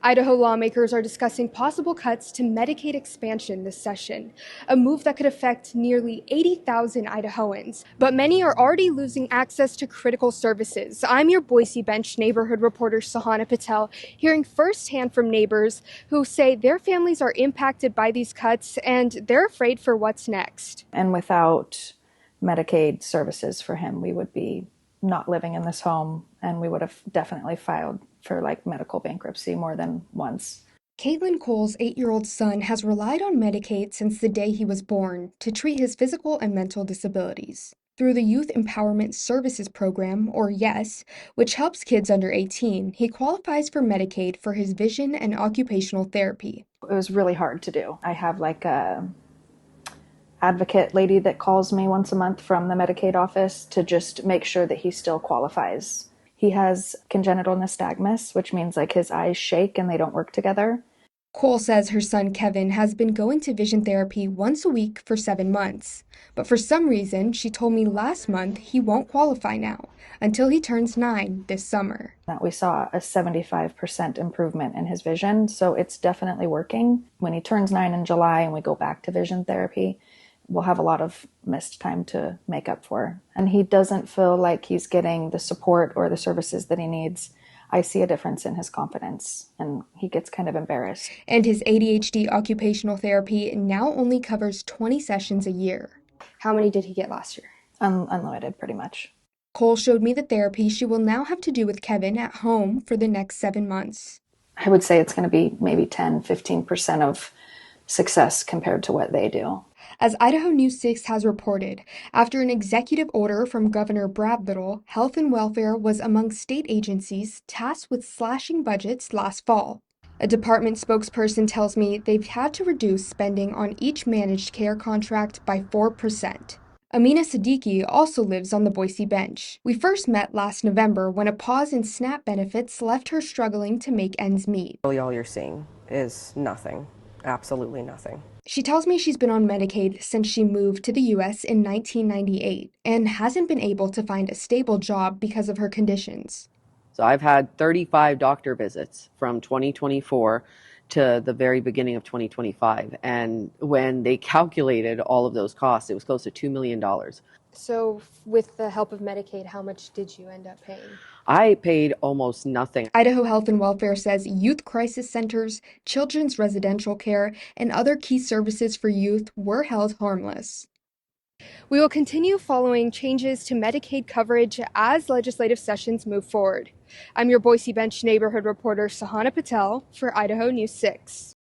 Idaho lawmakers are discussing possible cuts to Medicaid expansion this session, a move that could affect nearly 80,000 Idahoans. But many are already losing access to critical services. I'm your Boise Bench neighborhood reporter, Sahana Patel, hearing firsthand from neighbors who say their families are impacted by these cuts and they're afraid for what's next. And without Medicaid services for him, we would be not living in this home, and we would have definitely filed for medical bankruptcy more than once. Caitlin Cole's 8-year-old son has relied on Medicaid since the day he was born to treat his physical and mental disabilities. Through the Youth Empowerment Services Program, or YES, which helps kids under 18, he qualifies for Medicaid for his vision and occupational therapy. It was really hard to do. I have a advocate lady that calls me once a month from the Medicaid office to just make sure that he still qualifies. He has congenital nystagmus, which means his eyes shake and they don't work together. Cole says her son Kevin has been going to vision therapy once a week for 7 months. But for some reason, she told me last month he won't qualify now until he turns 9 this summer. That we saw a 75% improvement in his vision, so it's definitely working. When he turns 9 in July and we go back to vision therapy, we'll have a lot of missed time to make up for. And he doesn't feel like he's getting the support or the services that he needs. I see a difference in his confidence, and he gets kind of embarrassed. And his ADHD occupational therapy now only covers 20 sessions a year. How many did he get last year? Unlimited, pretty much. Cole showed me the therapy she will now have to do with Kevin at home for the next 7 months. I would say it's going to be maybe 10-15% of success compared to what they do. As Idaho News 6 has reported, after an executive order from Governor Brad Little, health and welfare was among state agencies tasked with slashing budgets last fall. A department spokesperson tells me they've had to reduce spending on each managed care contract by 4%. Amina Siddiqui also lives on the Boise Bench. We first met last November when a pause in SNAP benefits left her struggling to make ends meet. Really, all you're seeing is nothing. Absolutely nothing. She tells me she's been on Medicaid since she moved to the U.S. in 1998 and hasn't been able to find a stable job because of her conditions. So I've had 35 doctor visits from 2024 to the very beginning of 2025. And when they calculated all of those costs, it was close to $2 million. So with the help of Medicaid, how much did you end up paying? I paid almost nothing. Idaho Health and Welfare says youth crisis centers, children's residential care, and other key services for youth were held harmless. We will continue following changes to Medicaid coverage as legislative sessions move forward. I'm your Boise Bench neighborhood reporter, Sahana Patel, for Idaho News 6.